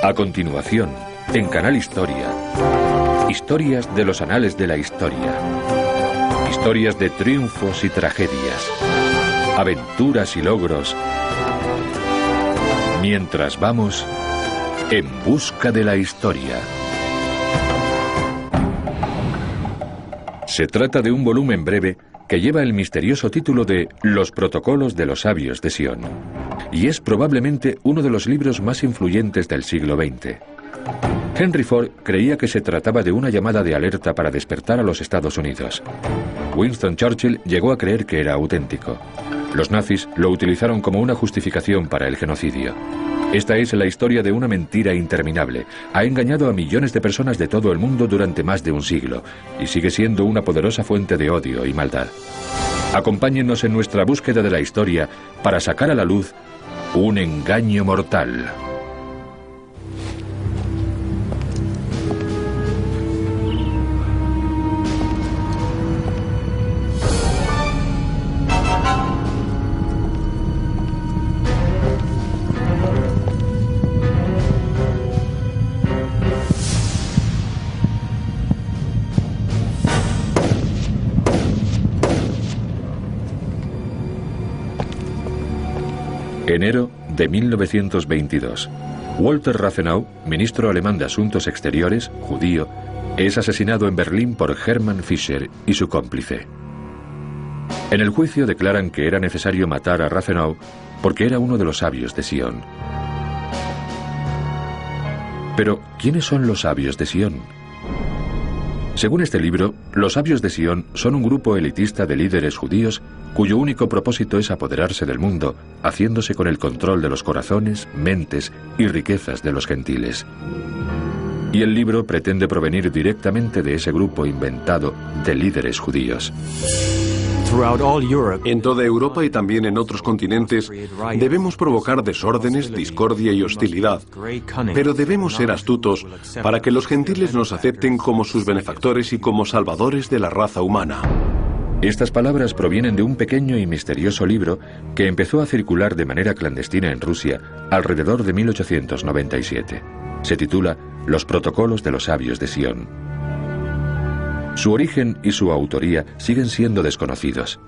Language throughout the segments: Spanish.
A continuación, en Canal Historia, historias de los anales de la historia. Historias de triunfos y tragedias, aventuras y logros, mientras vamos en busca de la historia. Se trata de un volumen breve que lleva el misterioso título de Los Protocolos de los Sabios de Sion, y es probablemente uno de los libros más influyentes del siglo XX. Henry Ford creía que se trataba de una llamada de alerta para despertar a los Estados Unidos. Winston Churchill llegó a creer que era auténtico. Los nazis lo utilizaron como una justificación para el genocidio. Esta es la historia de una mentira interminable. Ha engañado a millones de personas de todo el mundo durante más de un siglo y sigue siendo una poderosa fuente de odio y maldad. Acompáñennos en nuestra búsqueda de la historia para sacar a la luz un engaño mortal. Enero de 1922. Walter Rathenau, ministro alemán de Asuntos Exteriores, judío, es asesinado en Berlín por Hermann Fischer y su cómplice. En el juicio declaran que era necesario matar a Rathenau porque era uno de los sabios de Sion. Pero, ¿quiénes son los sabios de Sion? Según este libro, los sabios de Sion son un grupo elitista de líderes judíos cuyo único propósito es apoderarse del mundo, haciéndose con el control de los corazones, mentes y riquezas de los gentiles. Y el libro pretende provenir directamente de ese grupo inventado de líderes judíos. En toda Europa y también en otros continentes debemos provocar desórdenes, discordia y hostilidad, pero debemos ser astutos para que los gentiles nos acepten como sus benefactores y como salvadores de la raza humana. Estas palabras provienen de un pequeño y misterioso libro que empezó a circular de manera clandestina en Rusia alrededor de 1897. Se titula Los Protocolos de los Sabios de Sion. Su origen y su autoría siguen siendo desconocidos.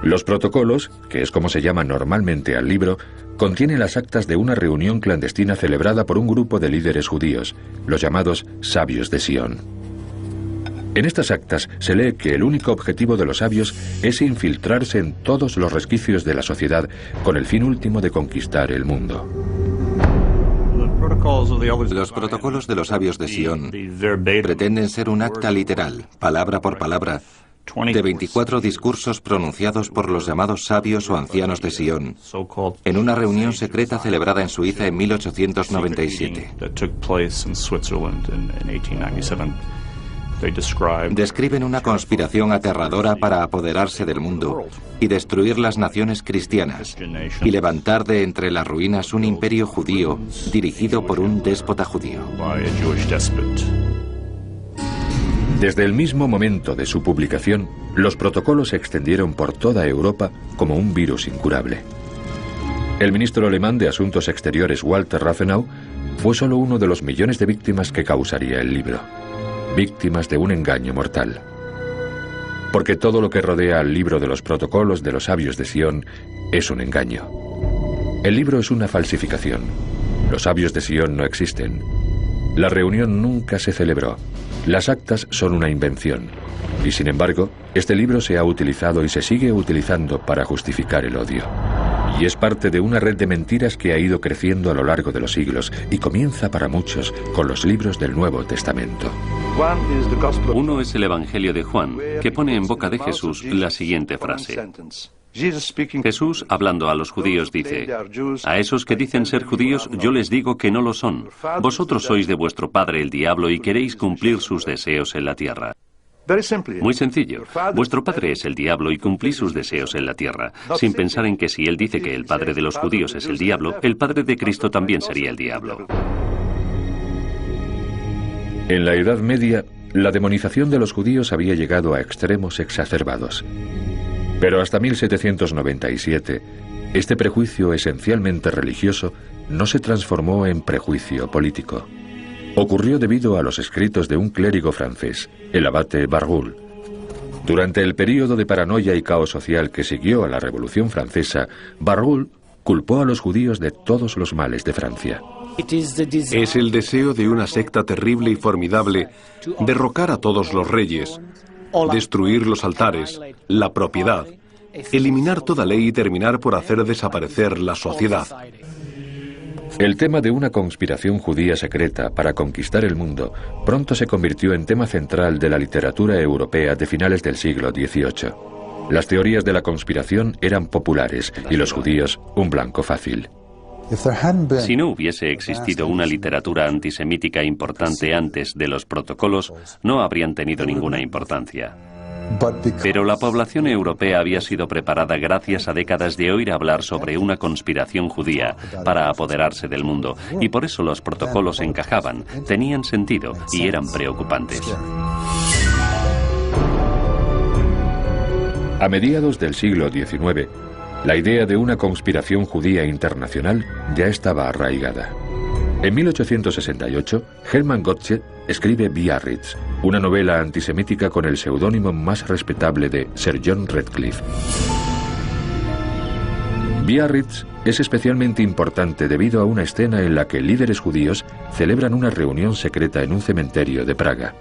Los protocolos, que es como se llama normalmente al libro, contienen las actas de una reunión clandestina celebrada por un grupo de líderes judíos, los llamados Sabios de Sion. En estas actas se lee que el único objetivo de los sabios es infiltrarse en todos los resquicios de la sociedad con el fin último de conquistar el mundo. Los protocolos de los sabios de Sion pretenden ser un acta literal, palabra por palabra, de 24 discursos pronunciados por los llamados sabios o ancianos de Sion, en una reunión secreta celebrada en Suiza en 1897. Describen una conspiración aterradora para apoderarse del mundo y destruir las naciones cristianas y levantar de entre las ruinas un imperio judío dirigido por un déspota judío. Desde el mismo momento de su publicación, los protocolos se extendieron por toda Europa como un virus incurable. El ministro alemán de Asuntos Exteriores Walter Rathenau fue solo uno de los millones de víctimas que causaría el libro. Víctimas de un engaño mortal. Porque todo lo que rodea al libro de los protocolos de los sabios de Sion es un engaño. El libro es una falsificación. Los sabios de Sion no existen. La reunión nunca se celebró. Las actas son una invención. Y sin embargo, este libro se ha utilizado y se sigue utilizando para justificar el odio. Y es parte de una red de mentiras que ha ido creciendo a lo largo de los siglos y comienza para muchos con los libros del Nuevo Testamento. Uno es el Evangelio de Juan, que pone en boca de Jesús la siguiente frase. Jesús, hablando a los judíos, dice: a esos que dicen ser judíos, yo les digo que no lo son. Vosotros sois de vuestro padre el diablo y queréis cumplir sus deseos en la tierra. Muy sencillo. Vuestro padre es el diablo y cumplís sus deseos en la tierra, sin pensar en que si él dice que el padre de los judíos es el diablo, el padre de Cristo también sería el diablo. En la Edad Media, la demonización de los judíos había llegado a extremos exacerbados. Pero hasta 1797, este prejuicio esencialmente religioso no se transformó en prejuicio político. Ocurrió debido a los escritos de un clérigo francés, el abate Barruel. Durante el período de paranoia y caos social que siguió a la Revolución Francesa, Barruel culpó a los judíos de todos los males de Francia. Es el deseo de una secta terrible y formidable derrocar a todos los reyes, destruir los altares, la propiedad, eliminar toda ley y terminar por hacer desaparecer la sociedad. El tema de una conspiración judía secreta para conquistar el mundo pronto se convirtió en tema central de la literatura europea de finales del siglo XVIII. Las teorías de la conspiración eran populares y los judíos un blanco fácil. Si no hubiese existido una literatura antisemítica importante antes de los protocolos, no habrían tenido ninguna importancia. Pero la población europea había sido preparada gracias a décadas de oír hablar sobre una conspiración judía para apoderarse del mundo, y por eso los protocolos encajaban, tenían sentido y eran preocupantes. A mediados del siglo XIX, la idea de una conspiración judía internacional ya estaba arraigada. En 1868, Hermann Gottsched escribe Biarritz, una novela antisemítica con el seudónimo más respetable de Sir John Redcliffe. Biarritz es especialmente importante debido a una escena en la que líderes judíos celebran una reunión secreta en un cementerio de Praga.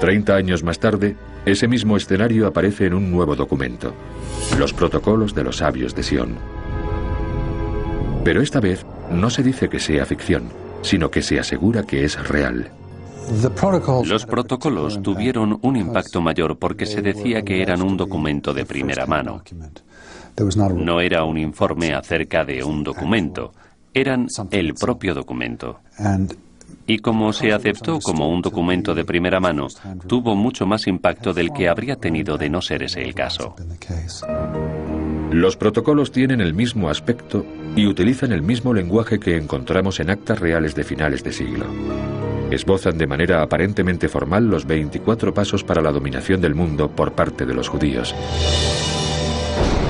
30 años más tarde, ese mismo escenario aparece en un nuevo documento, los protocolos de los sabios de Sion. Pero esta vez no se dice que sea ficción, sino que se asegura que es real. Los protocolos tuvieron un impacto mayor porque se decía que eran un documento de primera mano. No era un informe acerca de un documento, eran el propio documento. Y como se aceptó como un documento de primera mano, tuvo mucho más impacto del que habría tenido de no ser ese el caso. Los protocolos tienen el mismo aspecto y utilizan el mismo lenguaje que encontramos en actas reales de finales de siglo. Esbozan de manera aparentemente formal los 24 pasos para la dominación del mundo por parte de los judíos.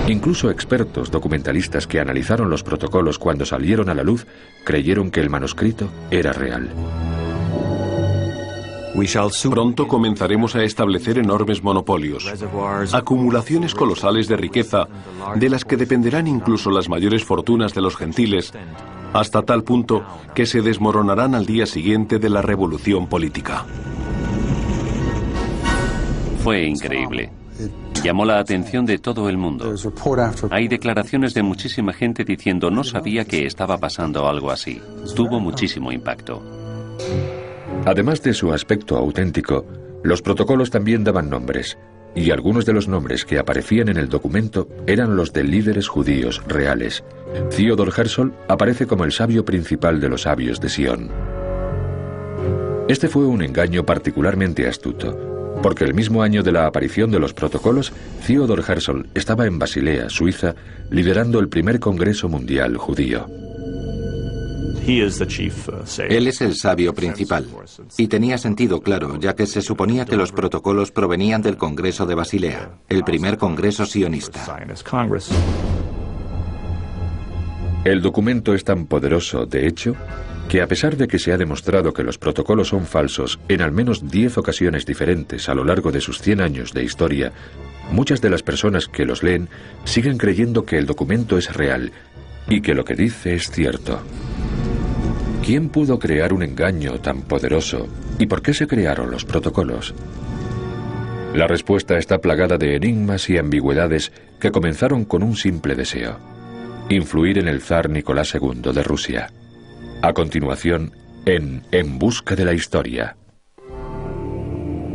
Incluso expertos documentalistas que analizaron los protocolos cuando salieron a la luz creyeron que el manuscrito era real. Pronto comenzaremos a establecer enormes monopolios, acumulaciones colosales de riqueza, de las que dependerán incluso las mayores fortunas de los gentiles, hasta tal punto que se desmoronarán al día siguiente de la revolución política. Fue increíble. Llamó la atención de todo el mundo. Hay declaraciones de muchísima gente diciendo no sabía que estaba pasando algo así. Tuvo muchísimo impacto. Además de su aspecto auténtico, los protocolos también daban nombres, y algunos de los nombres que aparecían en el documento eran los de líderes judíos reales. Theodor Herzl aparece como el sabio principal de los sabios de Sion. Este fue un engaño particularmente astuto, porque el mismo año de la aparición de los protocolos, Theodor Herzl estaba en Basilea, Suiza, liderando el primer Congreso Mundial Judío. Él es el sabio principal, y tenía sentido claro, ya que se suponía que los protocolos provenían del Congreso de Basilea, el primer congreso sionista. El documento es tan poderoso, de hecho, que a pesar de que se ha demostrado que los protocolos son falsos en al menos 10 ocasiones diferentes a lo largo de sus 100 años de historia, muchas de las personas que los leen siguen creyendo que el documento es real y que lo que dice es cierto. ¿Quién pudo crear un engaño tan poderoso y por qué se crearon los protocolos? La respuesta está plagada de enigmas y ambigüedades que comenzaron con un simple deseo: influir en el zar Nicolás II de Rusia. A continuación, En busca de la historia.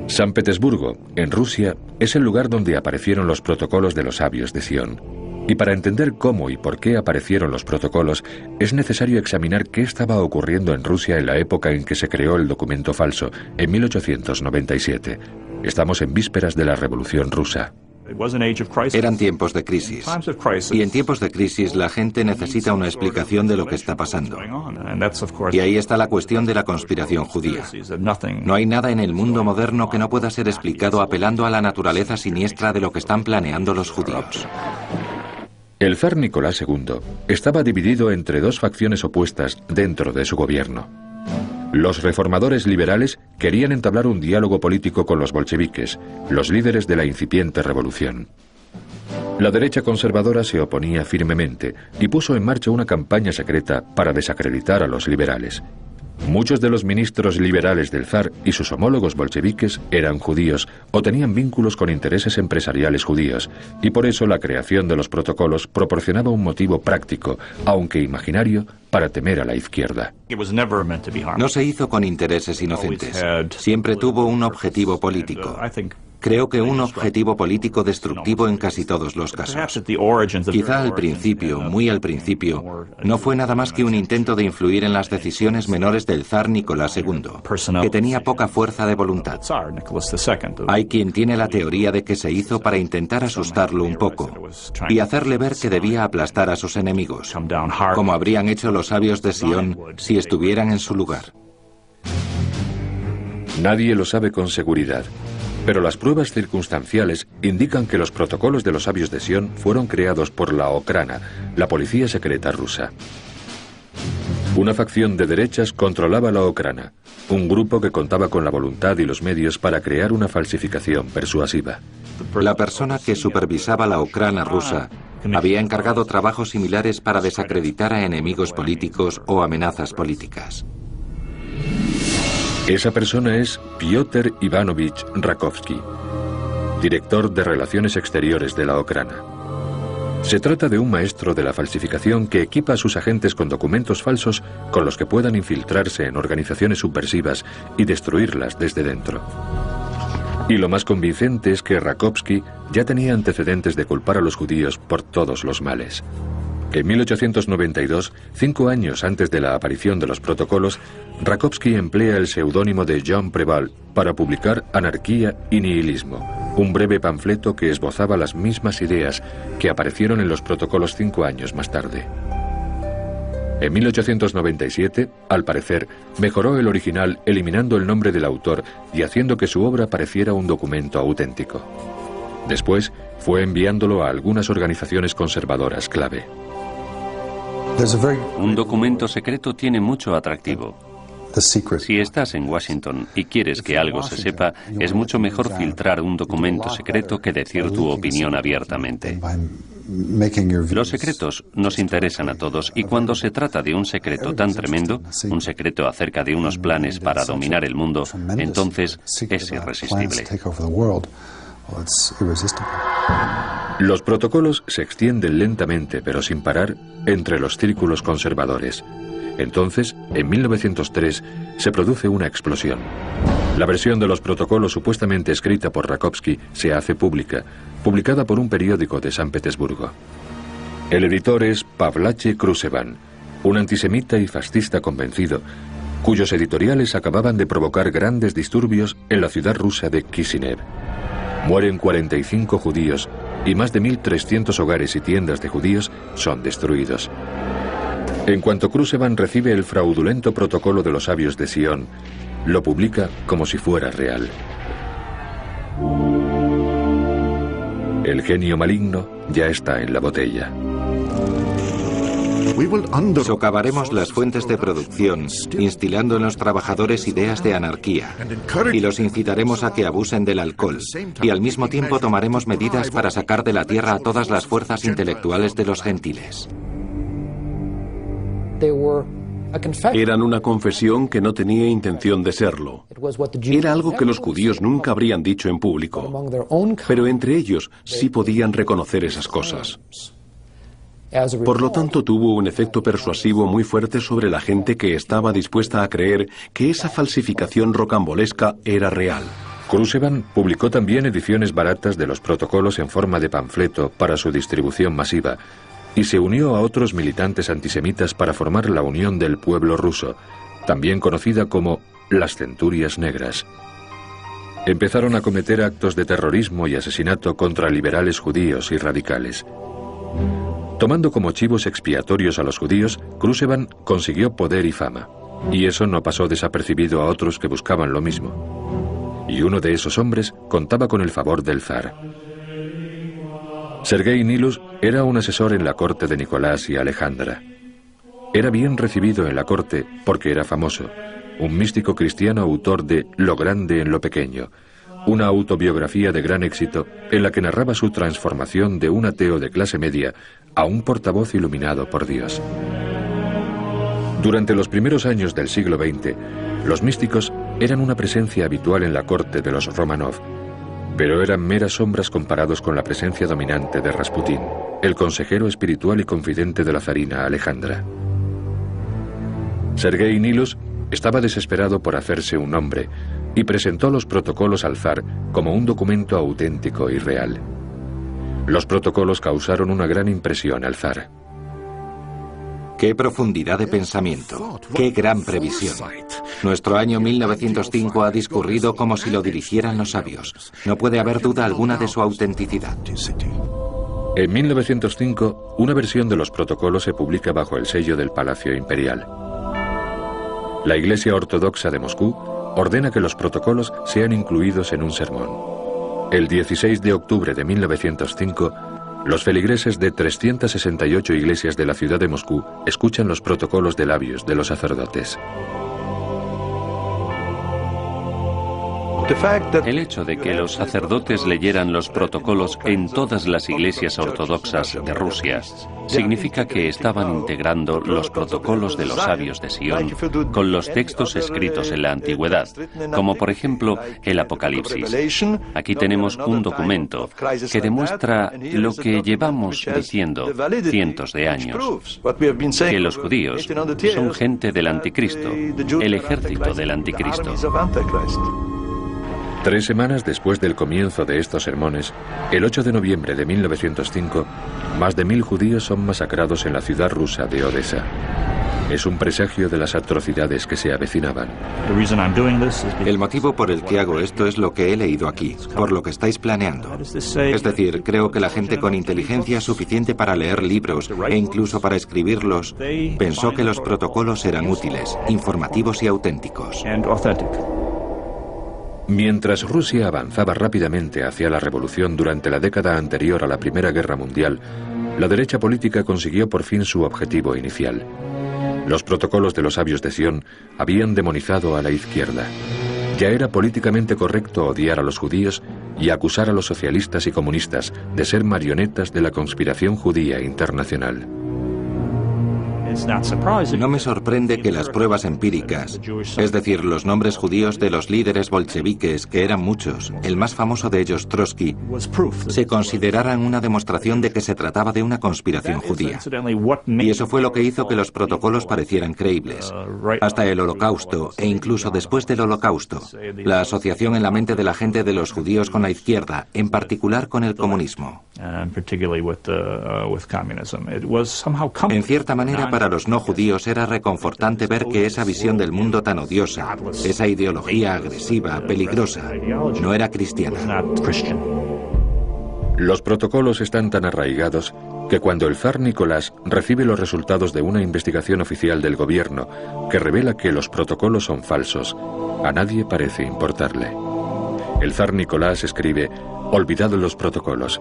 San Petersburgo, en Rusia, es el lugar donde aparecieron los protocolos de los sabios de Sion. Y para entender cómo y por qué aparecieron los protocolos, es necesario examinar qué estaba ocurriendo en Rusia en la época en que se creó el documento falso, en 1897. Estamos en vísperas de la Revolución Rusa. Eran tiempos de crisis. Y en tiempos de crisis la gente necesita una explicación de lo que está pasando. Y ahí está la cuestión de la conspiración judía. No hay nada en el mundo moderno que no pueda ser explicado apelando a la naturaleza siniestra de lo que están planeando los judíos. El zar Nicolás II estaba dividido entre dos facciones opuestas dentro de su gobierno. Los reformadores liberales querían entablar un diálogo político con los bolcheviques, los líderes de la incipiente revolución. La derecha conservadora se oponía firmemente y puso en marcha una campaña secreta para desacreditar a los liberales. Muchos de los ministros liberales del zar y sus homólogos bolcheviques eran judíos o tenían vínculos con intereses empresariales judíos, y por eso la creación de los protocolos proporcionaba un motivo práctico, aunque imaginario, para temer a la izquierda. No se hizo con intereses inocentes. Siempre tuvo un objetivo político. Creo que un objetivo político destructivo en casi todos los casos. Quizá al principio, muy al principio, no fue nada más que un intento de influir en las decisiones menores del zar Nicolás II, que tenía poca fuerza de voluntad. Hay quien tiene la teoría de que se hizo para intentar asustarlo un poco y hacerle ver que debía aplastar a sus enemigos, como habrían hecho los sabios de Sion si estuvieran en su lugar. Nadie lo sabe con seguridad, pero las pruebas circunstanciales indican que los protocolos de los sabios de Sion fueron creados por la Okrana, la policía secreta rusa. Una facción de derechas controlaba la Okrana, un grupo que contaba con la voluntad y los medios para crear una falsificación persuasiva. La persona que supervisaba la Okrana rusa había encargado trabajos similares para desacreditar a enemigos políticos o amenazas políticas. Esa persona es Piotr Ivanovich Rakovsky, director de Relaciones Exteriores de la Okrana. Se trata de un maestro de la falsificación que equipa a sus agentes con documentos falsos con los que puedan infiltrarse en organizaciones subversivas y destruirlas desde dentro. Y lo más convincente es que Rakovsky ya tenía antecedentes de culpar a los judíos por todos los males. En 1892, 5 años antes de la aparición de los protocolos, Rakovsky emplea el seudónimo de Jean Préval para publicar Anarquía y Nihilismo, un breve panfleto que esbozaba las mismas ideas que aparecieron en los protocolos 5 años más tarde. En 1897, al parecer, mejoró el original eliminando el nombre del autor y haciendo que su obra pareciera un documento auténtico. Después, fue enviándolo a algunas organizaciones conservadoras clave. Un documento secreto tiene mucho atractivo. Si estás en Washington y quieres que algo se sepa, es mucho mejor filtrar un documento secreto que decir tu opinión abiertamente. Los secretos nos interesan a todos y cuando se trata de un secreto tan tremendo, un secreto acerca de unos planes para dominar el mundo, entonces es irresistible. Los protocolos se extienden lentamente, pero sin parar, entre los círculos conservadores. Entonces, en 1903, se produce una explosión. La versión de los protocolos supuestamente escrita por Rakovsky se hace pública, publicada por un periódico de San Petersburgo. El editor es Pavlache Krusevan, un antisemita y fascista convencido, cuyos editoriales acababan de provocar grandes disturbios en la ciudad rusa de Kishinev. Mueren 45 judíos y más de 1.300 hogares y tiendas de judíos son destruidos. En cuanto Krusevan recibe el fraudulento protocolo de los sabios de Sion, lo publica como si fuera real. El genio maligno ya está en la botella. Socavaremos las fuentes de producción, instilando en los trabajadores ideas de anarquía, y los incitaremos a que abusen del alcohol, y al mismo tiempo tomaremos medidas para sacar de la tierra a todas las fuerzas intelectuales de los gentiles. Eran una confesión que no tenía intención de serlo. Era algo que los judíos nunca habrían dicho en público, pero entre ellos sí podían reconocer esas cosas. Por lo tanto, tuvo un efecto persuasivo muy fuerte sobre la gente que estaba dispuesta a creer que esa falsificación rocambolesca era real. Krusevan publicó también ediciones baratas de los protocolos en forma de panfleto para su distribución masiva y se unió a otros militantes antisemitas para formar la Unión del Pueblo Ruso, también conocida como las Centurias Negras. Empezaron a cometer actos de terrorismo y asesinato contra liberales judíos y radicales. Tomando como chivos expiatorios a los judíos, Krusevan consiguió poder y fama. Y eso no pasó desapercibido a otros que buscaban lo mismo. Y uno de esos hombres contaba con el favor del zar. Sergei Nilus era un asesor en la corte de Nicolás y Alejandra. Era bien recibido en la corte porque era famoso, un místico cristiano autor de Lo grande en lo pequeño, una autobiografía de gran éxito en la que narraba su transformación de un ateo de clase media a un portavoz iluminado por Dios. Durante los primeros años del siglo XX, los místicos eran una presencia habitual en la corte de los Romanov, pero eran meras sombras comparados con la presencia dominante de Rasputín, el consejero espiritual y confidente de la zarina Alejandra. Sergei Nilus estaba desesperado por hacerse un nombre y presentó los protocolos al zar como un documento auténtico y real. Los protocolos causaron una gran impresión al zar. ¡Qué profundidad de pensamiento! ¡Qué gran previsión! Nuestro año 1905 ha discurrido como si lo dirigieran los sabios. No puede haber duda alguna de su autenticidad. En 1905, una versión de los protocolos se publica bajo el sello del Palacio Imperial. La Iglesia Ortodoxa de Moscú ordena que los protocolos sean incluidos en un sermón. El 16 de octubre de 1905, los feligreses de 368 iglesias de la ciudad de Moscú escuchan los protocolos de labios de los sacerdotes. El hecho de que los sacerdotes leyeran los protocolos en todas las iglesias ortodoxas de Rusia significa que estaban integrando los protocolos de los sabios de Sion con los textos escritos en la antigüedad, como por ejemplo el Apocalipsis. Aquí tenemos un documento que demuestra lo que llevamos diciendo cientos de años, que los judíos son gente del anticristo, el ejército del anticristo. 3 semanas después del comienzo de estos sermones, el 8 de noviembre de 1905, más de 1000 judíos son masacrados en la ciudad rusa de Odessa. Es un presagio de las atrocidades que se avecinaban. El motivo por el que hago esto es lo que he leído aquí, por lo que estáis planeando. Es decir, creo que la gente con inteligencia suficiente para leer libros e incluso para escribirlos pensó que los protocolos eran útiles, informativos y auténticos. Mientras Rusia avanzaba rápidamente hacia la revolución durante la década anterior a la Primera Guerra Mundial, la derecha política consiguió por fin su objetivo inicial. Los protocolos de los sabios de Sion habían demonizado a la izquierda. Ya era políticamente correcto odiar a los judíos y acusar a los socialistas y comunistas de ser marionetas de la conspiración judía internacional. No me sorprende que las pruebas empíricas, es decir, los nombres judíos de los líderes bolcheviques, que eran muchos, el más famoso de ellos, Trotsky, se consideraran una demostración de que se trataba de una conspiración judía. Y eso fue lo que hizo que los protocolos parecieran creíbles. Hasta el Holocausto, e incluso después del Holocausto, la asociación en la mente de la gente de los judíos con la izquierda, en particular con el comunismo. En cierta manera, para los no judíos era reconfortante ver que esa visión del mundo tan odiosa, esa ideología agresiva, peligrosa, no era cristiana. Los protocolos están tan arraigados que cuando el zar Nicolás recibe los resultados de una investigación oficial del gobierno que revela que los protocolos son falsos, a nadie parece importarle. El zar Nicolás escribe: "Olvidad los protocolos.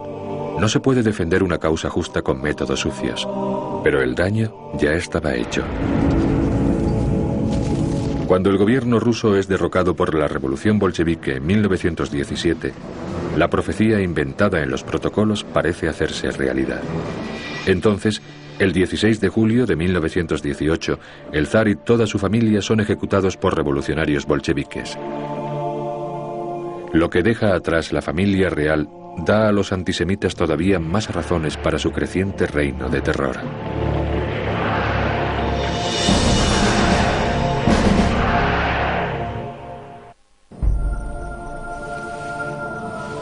No se puede defender una causa justa con métodos sucios". Pero el daño ya estaba hecho. Cuando el gobierno ruso es derrocado por la revolución bolchevique en 1917, la profecía inventada en los protocolos parece hacerse realidad. Entonces, el 16 de julio de 1918, el zar y toda su familia son ejecutados por revolucionarios bolcheviques. Lo que deja atrás la familia real da a los antisemitas todavía más razones para su creciente reino de terror.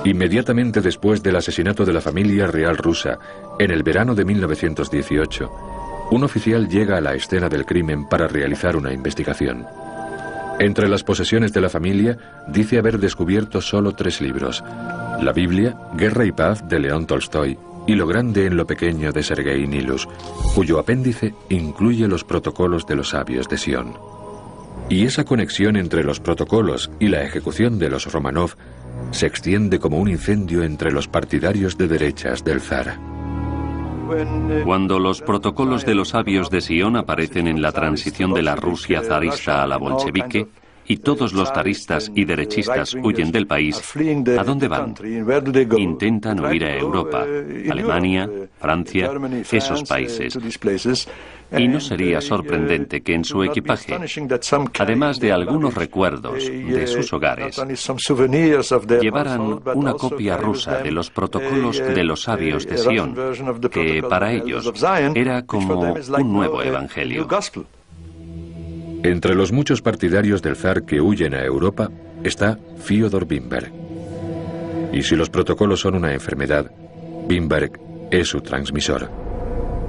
Inmediatamente después del asesinato de la familia real rusa, en el verano de 1918, un oficial llega a la escena del crimen para realizar una investigación. Entre las posesiones de la familia, dice haber descubierto solo 3 libros: la Biblia, Guerra y Paz de León Tolstoy y Lo grande en lo pequeño de Sergei Nilus, cuyo apéndice incluye los protocolos de los sabios de Sion. Y esa conexión entre los protocolos y la ejecución de los Romanov se extiende como un incendio entre los partidarios de derechas del zar. Cuando los protocolos de los sabios de Sion aparecen en la transición de la Rusia zarista a la bolchevique, y todos los zaristas y derechistas huyen del país, ¿a dónde van? Intentan huir a Europa, Alemania, Francia, esos países. Y no sería sorprendente que en su equipaje, además de algunos recuerdos de sus hogares, llevaran una copia rusa de los protocolos de los sabios de Sion, que para ellos era como un nuevo evangelio. Entre los muchos partidarios del zar que huyen a Europa está Fyodor Bimberg. Y si los protocolos son una enfermedad, Bimberg es su transmisor.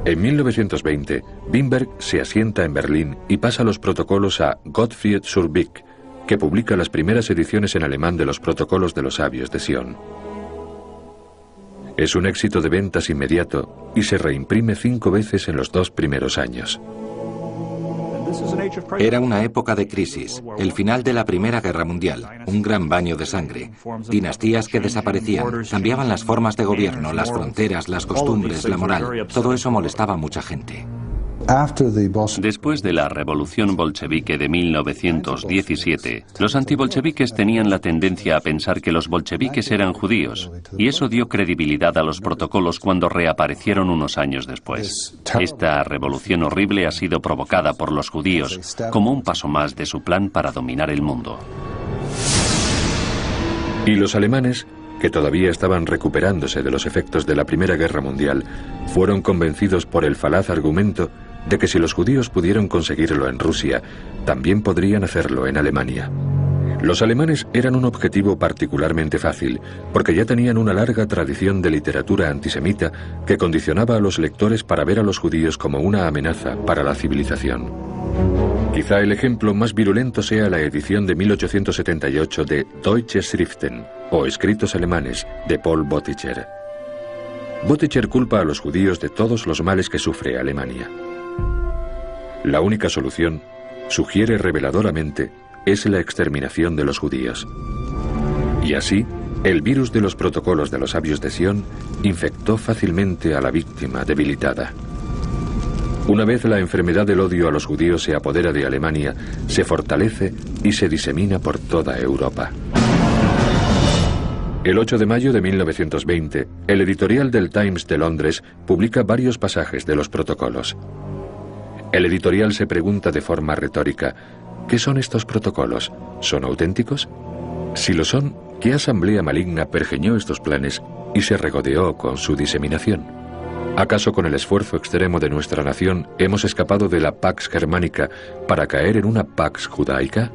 En 1920, Bimberg se asienta en Berlín y pasa los protocolos a Gottfried Surbeck, que publica las primeras ediciones en alemán de los protocolos de los sabios de Sion. Es un éxito de ventas inmediato y se reimprime 5 veces en los 2 primeros años. Era una época de crisis, el final de la Primera Guerra Mundial, un gran baño de sangre, dinastías que desaparecían, cambiaban las formas de gobierno, las fronteras, las costumbres, la moral. Todo eso molestaba a mucha gente. Después de la revolución bolchevique de 1917, los antibolcheviques tenían la tendencia a pensar que los bolcheviques eran judíos, y eso dio credibilidad a los protocolos cuando reaparecieron unos años después. Esta revolución horrible ha sido provocada por los judíos como un paso más de su plan para dominar el mundo. Y los alemanes, que todavía estaban recuperándose de los efectos de la Primera Guerra Mundial, fueron convencidos por el falaz argumento de que si los judíos pudieron conseguirlo en Rusia, también podrían hacerlo en Alemania. Los alemanes eran un objetivo particularmente fácil, porque ya tenían una larga tradición de literatura antisemita que condicionaba a los lectores para ver a los judíos como una amenaza para la civilización. Quizá el ejemplo más virulento sea la edición de 1878 de Deutsche Schriften, o Escritos Alemanes, de Paul Bottcher. Bottcher culpa a los judíos de todos los males que sufre Alemania. La única solución, sugiere reveladoramente, es la exterminación de los judíos. Y así, el virus de los protocolos de los sabios de Sion infectó fácilmente a la víctima debilitada. Una vez la enfermedad del odio a los judíos se apodera de Alemania, se fortalece y se disemina por toda Europa. El 8 de mayo de 1920, el editorial del Times de Londres publica varios pasajes de los protocolos. El editorial se pregunta de forma retórica, ¿qué son estos protocolos? ¿Son auténticos? Si lo son, ¿qué asamblea maligna pergeñó estos planes y se regodeó con su diseminación? ¿Acaso con el esfuerzo extremo de nuestra nación hemos escapado de la Pax Germánica para caer en una Pax Judaica?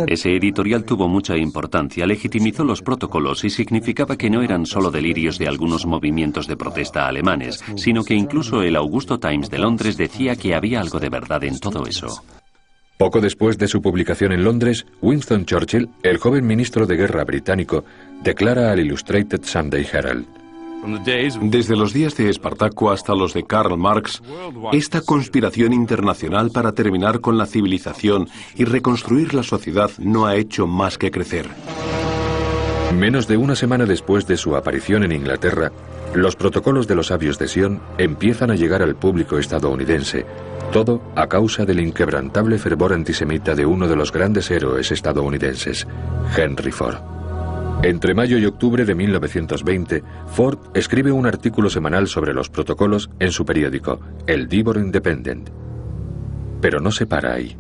Ese editorial tuvo mucha importancia, legitimizó los protocolos y significaba que no eran solo delirios de algunos movimientos de protesta alemanes, sino que incluso el Augusto Times de Londres decía que había algo de verdad en todo eso. Poco después de su publicación en Londres, Winston Churchill, el joven ministro de guerra británico, declara al Illustrated Sunday Herald: Desde los días de Espartaco hasta los de Karl Marx, esta conspiración internacional para terminar con la civilización y reconstruir la sociedad no ha hecho más que crecer. Menos de una semana después de su aparición en Inglaterra, los protocolos de los sabios de Sion empiezan a llegar al público estadounidense, todo a causa del inquebrantable fervor antisemita de uno de los grandes héroes estadounidenses, Henry Ford. Entre mayo y octubre de 1920, Ford escribe un artículo semanal sobre los protocolos en su periódico, el Devon Independent. Pero no se para ahí.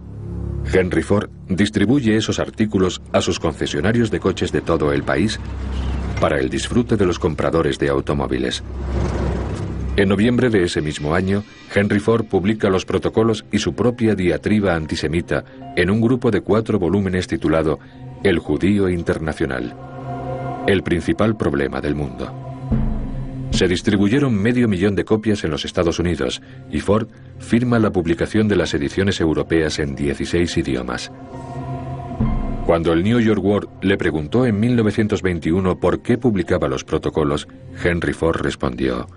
Henry Ford distribuye esos artículos a sus concesionarios de coches de todo el país para el disfrute de los compradores de automóviles. En noviembre de ese mismo año, Henry Ford publica los protocolos y su propia diatriba antisemita en un grupo de 4 volúmenes titulado El Judío Internacional. El principal problema del mundo. Se distribuyeron 500.000 de copias en los Estados Unidos y Ford firma la publicación de las ediciones europeas en 16 idiomas. Cuando el New York World le preguntó en 1921 por qué publicaba los protocolos, Henry Ford respondió: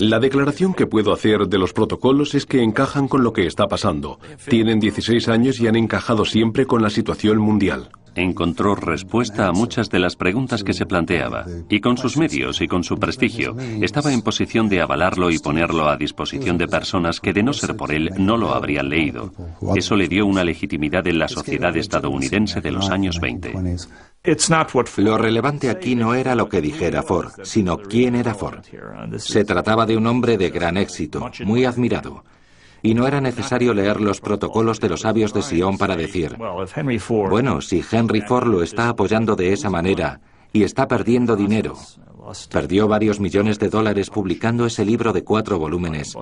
La declaración que puedo hacer de los protocolos es que encajan con lo que está pasando. Tienen 16 años y han encajado siempre con la situación mundial. encontró respuesta a muchas de las preguntas que se planteaba, y con sus medios y con su prestigio, estaba en posición de avalarlo y ponerlo a disposición de personas que, de no ser por él, no lo habrían leído. Eso le dio una legitimidad en la sociedad estadounidense de los años 20. Lo relevante aquí no era lo que dijera Ford, sino quién era Ford. Se trataba de un hombre de gran éxito, muy admirado. Y no era necesario leer los protocolos de los sabios de Sion para decir, bueno, si Henry Ford lo está apoyando de esa manera y está perdiendo dinero, perdió varios millones de dólares publicando ese libro de 4 volúmenes,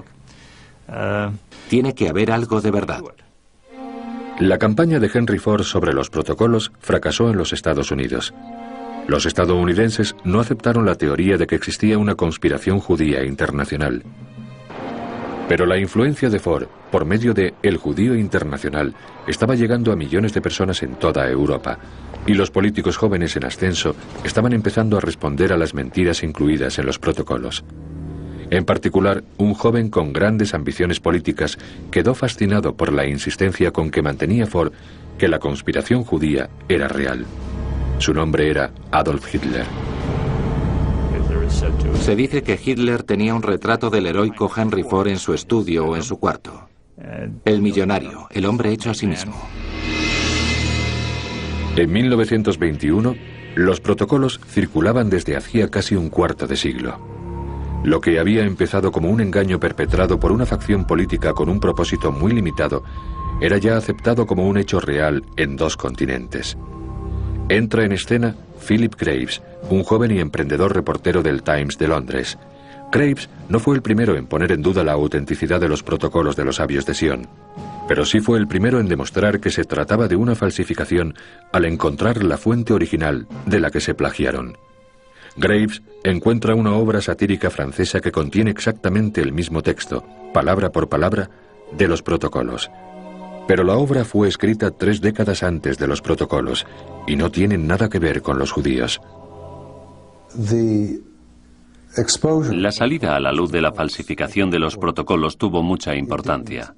tiene que haber algo de verdad. La campaña de Henry Ford sobre los protocolos fracasó en los Estados Unidos. Los estadounidenses no aceptaron la teoría de que existía una conspiración judía internacional. Pero la influencia de Ford, por medio de El Judío Internacional, estaba llegando a millones de personas en toda Europa, y los políticos jóvenes en ascenso estaban empezando a responder a las mentiras incluidas en los protocolos. En particular, un joven con grandes ambiciones políticas quedó fascinado por la insistencia con que mantenía Ford que la conspiración judía era real. Su nombre era Adolf Hitler. Se dice que Hitler tenía un retrato del heroico Henry Ford en su estudio o en su cuarto. El millonario, el hombre hecho a sí mismo. En 1921, los protocolos circulaban desde hacía casi un cuarto de siglo. Lo que había empezado como un engaño perpetrado por una facción política con un propósito muy limitado, era ya aceptado como un hecho real en 2 continentes. Entra en escena Philip Graves, un joven y emprendedor reportero del Times de Londres. Graves no fue el primero en poner en duda la autenticidad de los protocolos de los sabios de Sion, pero sí fue el primero en demostrar que se trataba de una falsificación al encontrar la fuente original de la que se plagiaron. Graves encuentra una obra satírica francesa que contiene exactamente el mismo texto, palabra por palabra, de los protocolos. Pero la obra fue escrita 3 décadas antes de los protocolos y no tiene nada que ver con los judíos. La salida a la luz de la falsificación de los protocolos tuvo mucha importancia.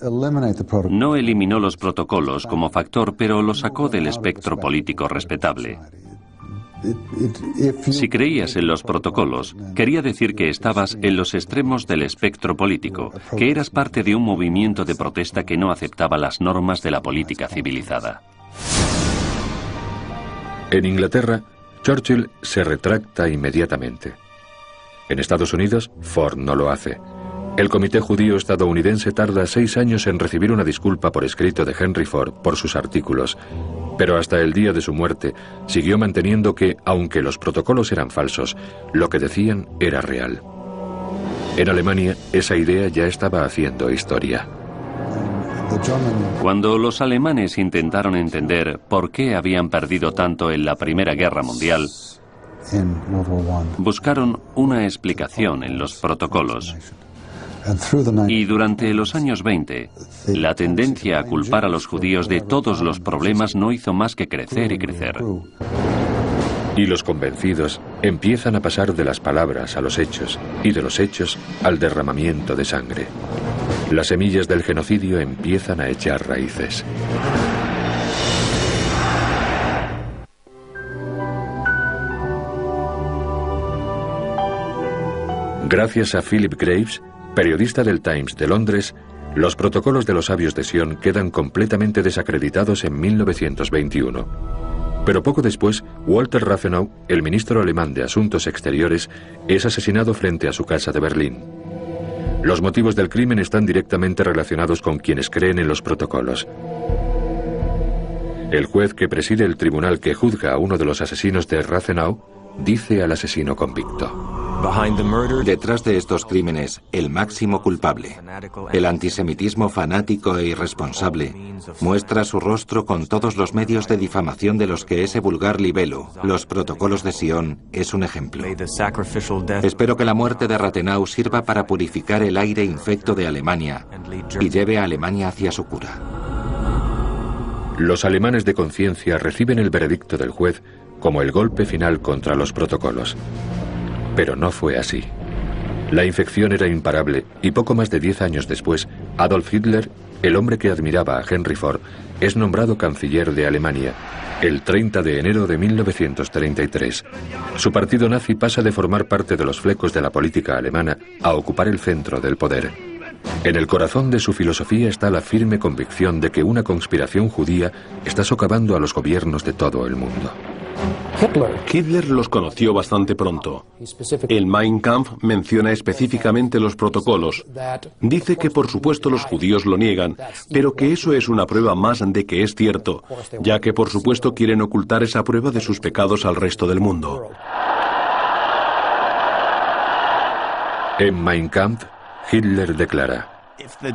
No eliminó los protocolos como factor, pero los sacó del espectro político respetable. Si creías en los protocolos, quería decir que estabas en los extremos del espectro político, que eras parte de un movimiento de protesta que no aceptaba las normas de la política civilizada. En Inglaterra, Churchill se retracta inmediatamente. En Estados Unidos, Ford no lo hace. El Comité Judío Estadounidense tarda 6 años en recibir una disculpa por escrito de Henry Ford por sus artículos, pero hasta el día de su muerte siguió manteniendo que, aunque los protocolos eran falsos, lo que decían era real. En Alemania, esa idea ya estaba haciendo historia. Cuando los alemanes intentaron entender por qué habían perdido tanto en la Primera Guerra Mundial, buscaron una explicación en los protocolos. Y durante los años 20, la tendencia a culpar a los judíos de todos los problemas no hizo más que crecer y crecer. Y los convencidos empiezan a pasar de las palabras a los hechos, y de los hechos al derramamiento de sangre. Las semillas del genocidio empiezan a echar raíces. Gracias a Philip Graves, periodista del Times de Londres, los protocolos de los sabios de Sion quedan completamente desacreditados en 1921. Pero poco después, Walter Rathenau, el ministro alemán de Asuntos Exteriores, es asesinado frente a su casa de Berlín. Los motivos del crimen están directamente relacionados con quienes creen en los protocolos. El juez que preside el tribunal que juzga a uno de los asesinos de Rathenau dice al asesino convicto: detrás de estos crímenes, el máximo culpable, el antisemitismo fanático e irresponsable, muestra su rostro con todos los medios de difamación de los que ese vulgar libelo, los protocolos de Sion, es un ejemplo. Espero que la muerte de Rathenau sirva para purificar el aire infecto de Alemania y lleve a Alemania hacia su cura. Los alemanes de conciencia reciben el veredicto del juez como el golpe final contra los protocolos. Pero no fue así. La infección era imparable y poco más de 10 años después, Adolf Hitler el hombre que admiraba a Henry Ford es nombrado canciller de Alemania el 30 de enero de 1933. Su partido nazi pasa de formar parte de los flecos de la política alemana a ocupar el centro del poder. En el corazón de su filosofía está la firme convicción de que una conspiración judía está socavando a los gobiernos de todo el mundo. Hitler los conoció bastante pronto. El Mein Kampf menciona específicamente los protocolos. Dice que por supuesto los judíos lo niegan, pero que eso es una prueba más de que es cierto, ya que por supuesto quieren ocultar esa prueba de sus pecados al resto del mundo. En Mein Kampf, Hitler declara: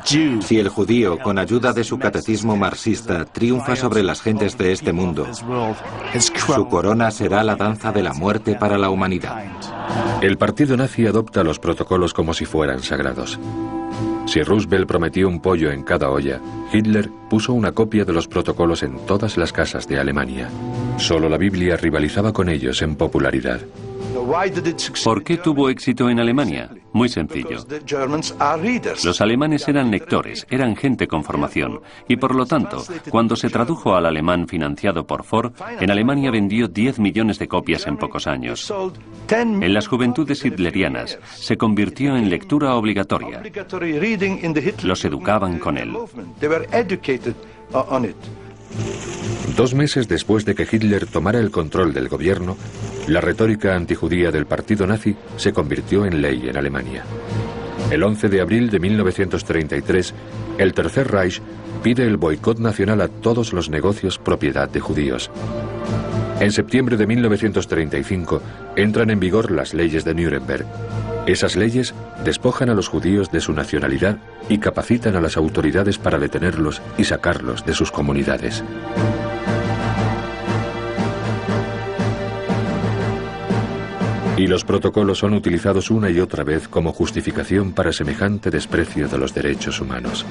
si el judío, con ayuda de su catecismo marxista, triunfa sobre las gentes de este mundo, su corona será la danza de la muerte para la humanidad. El partido nazi adopta los protocolos como si fueran sagrados. Si Roosevelt prometió un pollo en cada olla, Hitler puso una copia de los protocolos en todas las casas de Alemania. Solo la Biblia rivalizaba con ellos en popularidad. ¿Por qué tuvo éxito en Alemania? Muy sencillo. Los alemanes eran lectores, eran gente con formación, y por lo tanto, cuando se tradujo al alemán financiado por Ford, en Alemania vendió 10 millones de copias en pocos años. En las juventudes hitlerianas se convirtió en lectura obligatoria. Los educaban con él. 2 meses después de que Hitler tomara el control del gobierno, la retórica antijudía del partido nazi se convirtió en ley en Alemania. El 11 de abril de 1933, el Tercer Reich pide el boicot nacional a todos los negocios propiedad de judíos. En septiembre de 1935 entran en vigor las leyes de Nuremberg. Esas leyes despojan a los judíos de su nacionalidad y capacitan a las autoridades para detenerlos y sacarlos de sus comunidades. Y los protocolos son utilizados una y otra vez como justificación para semejante desprecio de los derechos humanos.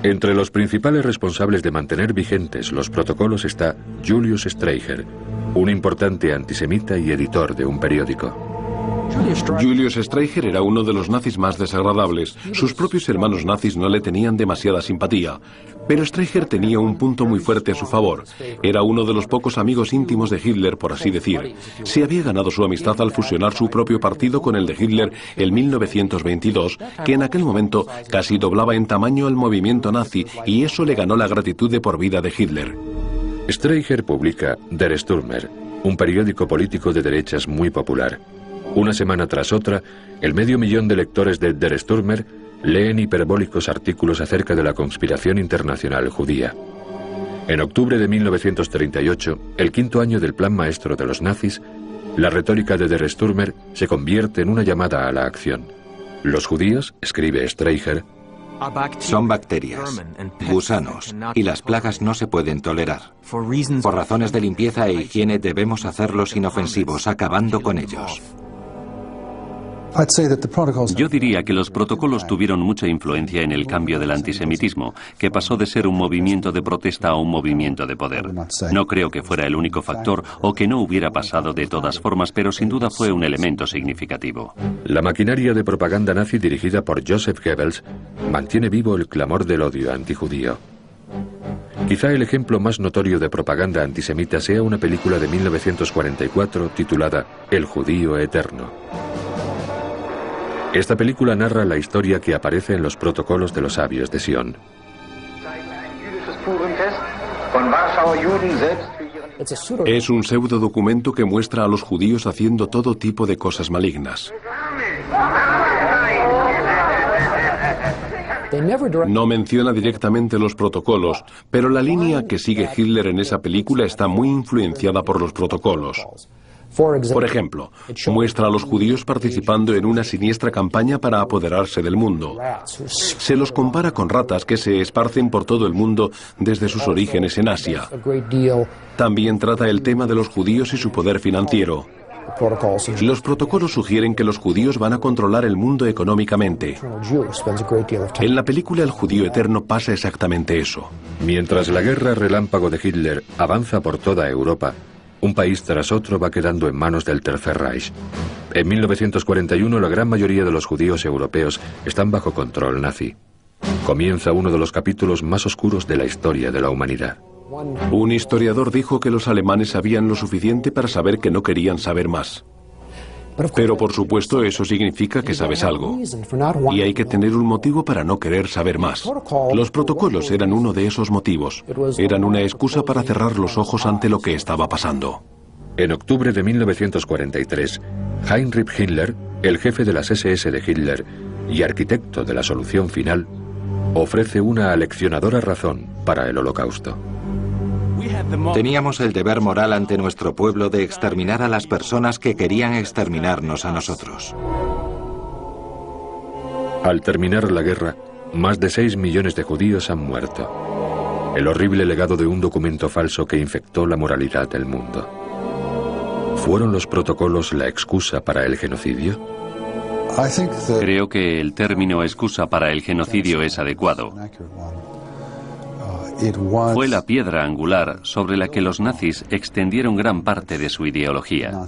Entre los principales responsables de mantener vigentes los protocolos está Julius Streicher, un importante antisemita y editor de un periódico. Julius Streicher era uno de los nazis más desagradables. Sus propios hermanos nazis no le tenían demasiada simpatía. Pero Streicher tenía un punto muy fuerte a su favor. Era uno de los pocos amigos íntimos de Hitler, por así decir. Se había ganado su amistad al fusionar su propio partido con el de Hitler en 1922, que en aquel momento casi doblaba en tamaño al movimiento nazi, y eso le ganó la gratitud de por vida de Hitler. Streicher publica Der Stürmer, un periódico político de derechas muy popular. Una semana tras otra, el 500.000 de lectores de Der Stürmer leen hiperbólicos artículos acerca de la conspiración internacional judía. En octubre de 1938, el 5º año del plan maestro de los nazis, la retórica de Der Stürmer se convierte en una llamada a la acción. Los judíos, escribe Streicher, son bacterias, gusanos, y las plagas no se pueden tolerar. Por razones de limpieza e higiene debemos hacerlos inofensivos, acabando con ellos. Yo diría que los protocolos tuvieron mucha influencia en el cambio del antisemitismo, que pasó de ser un movimiento de protesta a un movimiento de poder. No creo que fuera el único factor o que no hubiera pasado de todas formas, pero sin duda fue un elemento significativo. La maquinaria de propaganda nazi dirigida por Joseph Goebbels mantiene vivo el clamor del odio antijudío. Quizá el ejemplo más notorio de propaganda antisemita sea una película de 1944 titulada El judío eterno. Esta película narra la historia que aparece en los protocolos de los sabios de Sion. Es un pseudo documento que muestra a los judíos haciendo todo tipo de cosas malignas. No menciona directamente los protocolos, pero la línea que sigue Hitler en esa película está muy influenciada por los protocolos. Por ejemplo, muestra a los judíos participando en una siniestra campaña para apoderarse del mundo. Se los compara con ratas que se esparcen por todo el mundo desde sus orígenes en Asia. También trata el tema de los judíos y su poder financiero. Los protocolos sugieren que los judíos van a controlar el mundo económicamente. En la película El judío eterno pasa exactamente eso. Mientras la guerra relámpago de Hitler avanza por toda Europa, un país tras otro va quedando en manos del Tercer Reich. En 1941 la gran mayoría de los judíos europeos están bajo control nazi. Comienza uno de los capítulos más oscuros de la historia de la humanidad. Un historiador dijo que los alemanes sabían lo suficiente para saber que no querían saber más. Pero por supuesto eso significa que sabes algo. Y hay que tener un motivo para no querer saber más. Los protocolos eran uno de esos motivos. Eran una excusa para cerrar los ojos ante lo que estaba pasando. En octubre de 1943, Heinrich Himmler, el jefe de las SS de Hitler y arquitecto de la solución final, ofrece una aleccionadora razón para el Holocausto. Teníamos el deber moral ante nuestro pueblo de exterminar a las personas que querían exterminarnos a nosotros. Al terminar la guerra, más de 6 millones de judíos han muerto. El horrible legado de un documento falso que infectó la moralidad del mundo. ¿Fueron los protocolos la excusa para el genocidio? Creo que el término excusa para el genocidio es adecuado. Fue la piedra angular sobre la que los nazis extendieron gran parte de su ideología.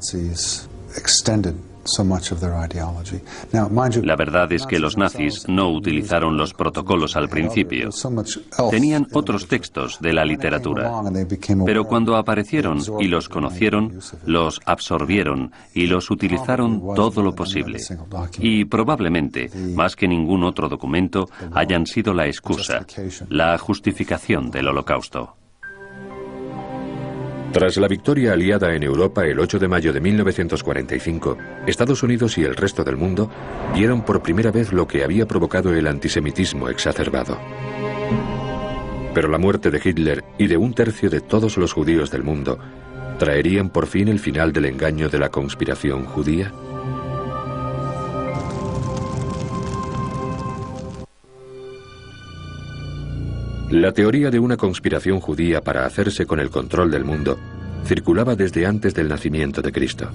La verdad es que los nazis no utilizaron los protocolos al principio. Tenían otros textos de la literatura. Pero cuando aparecieron y los conocieron, los absorbieron y los utilizaron todo lo posible. Y probablemente, más que ningún otro documento, hayan sido la excusa, la justificación del Holocausto. Tras la victoria aliada en Europa el 8 de mayo de 1945, Estados Unidos y el resto del mundo vieron por primera vez lo que había provocado el antisemitismo exacerbado. Pero la muerte de Hitler y de un tercio de todos los judíos del mundo ¿traerían por fin el final del engaño de la conspiración judía? La teoría de una conspiración judía para hacerse con el control del mundo circulaba desde antes del nacimiento de Cristo.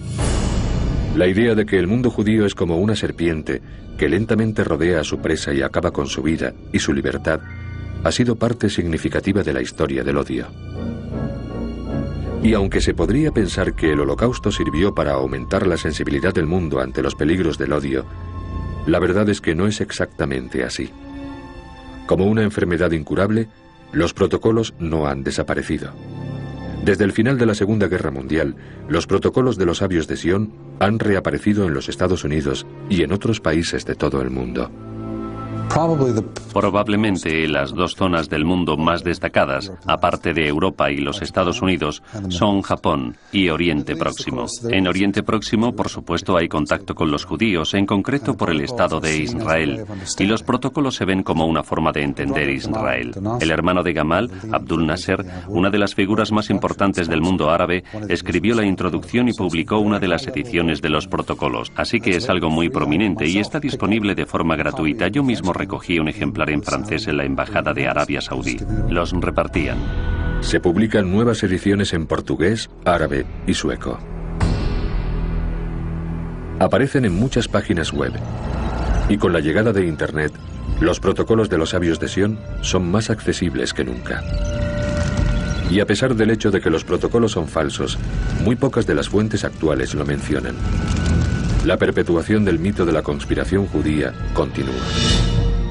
La idea de que el mundo judío es como una serpiente que lentamente rodea a su presa y acaba con su vida y su libertad ha sido parte significativa de la historia del odio. Y aunque se podría pensar que el Holocausto sirvió para aumentar la sensibilidad del mundo ante los peligros del odio, la verdad es que no es exactamente así. Como una enfermedad incurable, los protocolos no han desaparecido. Desde el final de la Segunda Guerra Mundial, los protocolos de los sabios de Sion han reaparecido en los Estados Unidos y en otros países de todo el mundo. Probablemente las dos zonas del mundo más destacadas, aparte de Europa y los Estados Unidos, son Japón y Oriente Próximo. En Oriente Próximo, por supuesto, hay contacto con los judíos, en concreto por el Estado de Israel, y los protocolos se ven como una forma de entender Israel. El hermano de Gamal, Abdul Nasser, una de las figuras más importantes del mundo árabe, escribió la introducción y publicó una de las ediciones de los protocolos, así que es algo muy prominente y está disponible de forma gratuita. Yo mismo recogí un ejemplar en francés en la Embajada de Arabia Saudí. Los repartían. Se publican nuevas ediciones en portugués, árabe y sueco. Aparecen en muchas páginas web. Y con la llegada de Internet, los protocolos de los sabios de Sion son más accesibles que nunca. Y a pesar del hecho de que los protocolos son falsos, muy pocas de las fuentes actuales lo mencionan. La perpetuación del mito de la conspiración judía continúa.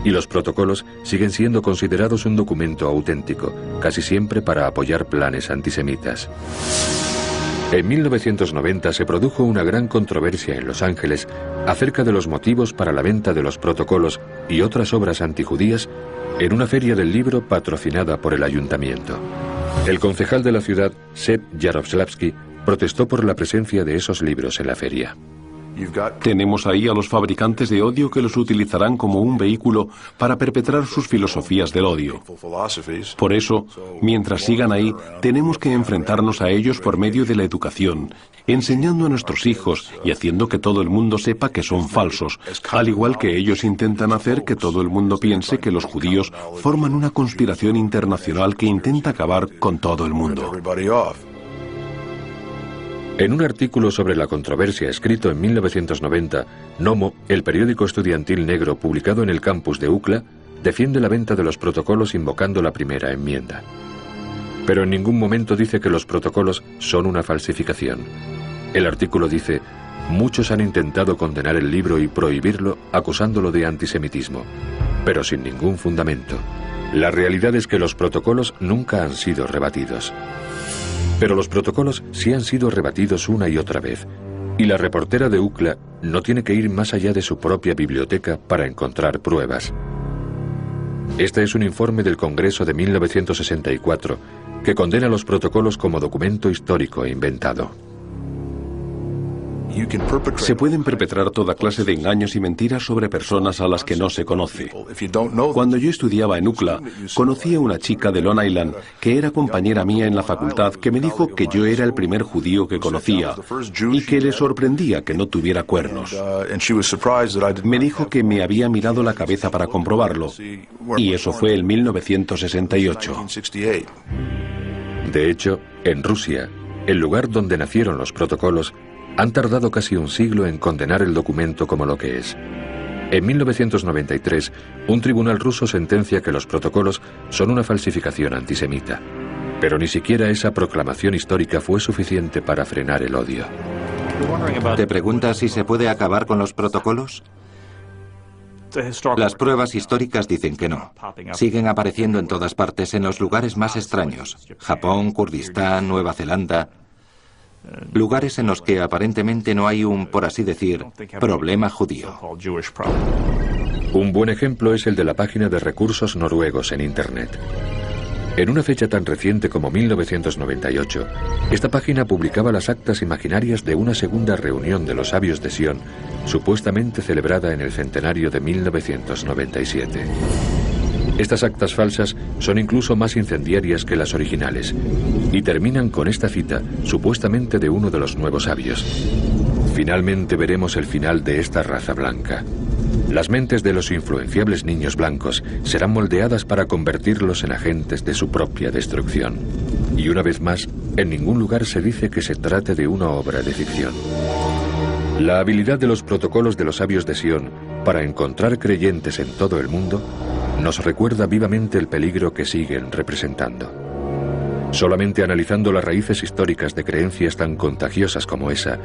Y los protocolos siguen siendo considerados un documento auténtico, casi siempre para apoyar planes antisemitas. En 1990 se produjo una gran controversia en Los Ángeles acerca de los motivos para la venta de los protocolos y otras obras antijudías en una feria del libro patrocinada por el ayuntamiento. El concejal de la ciudad, Seb Jaroslavsky, protestó por la presencia de esos libros en la feria. Tenemos ahí a los fabricantes de odio que los utilizarán como un vehículo para perpetrar sus filosofías del odio. Por eso, mientras sigan ahí, tenemos que enfrentarnos a ellos por medio de la educación, enseñando a nuestros hijos y haciendo que todo el mundo sepa que son falsos, al igual que ellos intentan hacer que todo el mundo piense que los judíos forman una conspiración internacional que intenta acabar con todo el mundo. En un artículo sobre la controversia escrito en 1990, Nomo, el periódico estudiantil negro publicado en el campus de UCLA, defiende la venta de los protocolos invocando la primera enmienda. Pero en ningún momento dice que los protocolos son una falsificación. El artículo dice: muchos han intentado condenar el libro y prohibirlo acusándolo de antisemitismo. pero sin ningún fundamento. La realidad es que los protocolos nunca han sido rebatidos. Pero los protocolos sí han sido rebatidos una y otra vez, y la reportera de UCLA no tiene que ir más allá de su propia biblioteca para encontrar pruebas. Este es un informe del Congreso de 1964 que condena los protocolos como documento histórico e inventado. Se pueden perpetrar toda clase de engaños y mentiras sobre personas a las que no se conoce. Cuando yo estudiaba en UCLA, conocí a una chica de Long Island que era compañera mía en la facultad que me dijo que yo era el primer judío que conocía y que le sorprendía que no tuviera cuernos. Me dijo que me había mirado la cabeza para comprobarlo, y eso fue en 1968. De hecho, en Rusia, el lugar donde nacieron los protocolos, han tardado casi un siglo en condenar el documento como lo que es. En 1993, un tribunal ruso sentencia que los protocolos son una falsificación antisemita. Pero ni siquiera esa proclamación histórica fue suficiente para frenar el odio. ¿Te preguntas si se puede acabar con los protocolos? Las pruebas históricas dicen que no. Siguen apareciendo en todas partes, en los lugares más extraños. Japón, Kurdistán, Nueva Zelanda. Lugares en los que aparentemente no hay un, por así decir, problema judío. Un buen ejemplo es el de la página de recursos noruegos en Internet. En una fecha tan reciente como 1998, esta página publicaba las actas imaginarias de una segunda reunión de los sabios de Sion, supuestamente celebrada en el centenario de 1997. Estas actas falsas son incluso más incendiarias que las originales y terminan con esta cita, supuestamente de uno de los nuevos sabios. Finalmente veremos el final de esta raza blanca. Las mentes de los influenciables niños blancos serán moldeadas para convertirlos en agentes de su propia destrucción. Y una vez más, en ningún lugar se dice que se trate de una obra de ficción. La habilidad de los protocolos de los sabios de Sion para encontrar creyentes en todo el mundo nos recuerda vivamente el peligro que siguen representando. Solamente analizando las raíces históricas de creencias tan contagiosas como esa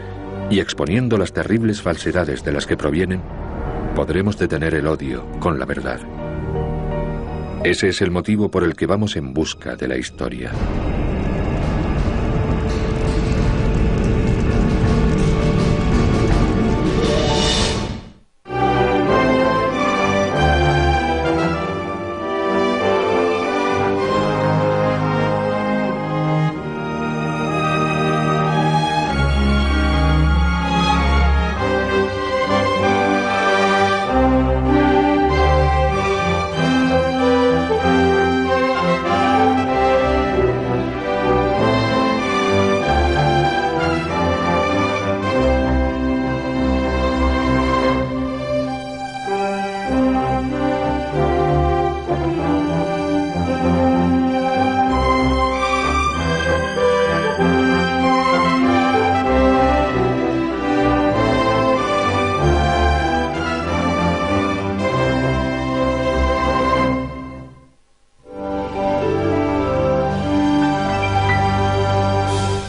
y exponiendo las terribles falsedades de las que provienen, podremos detener el odio con la verdad. Ese es el motivo por el que vamos en busca de la historia.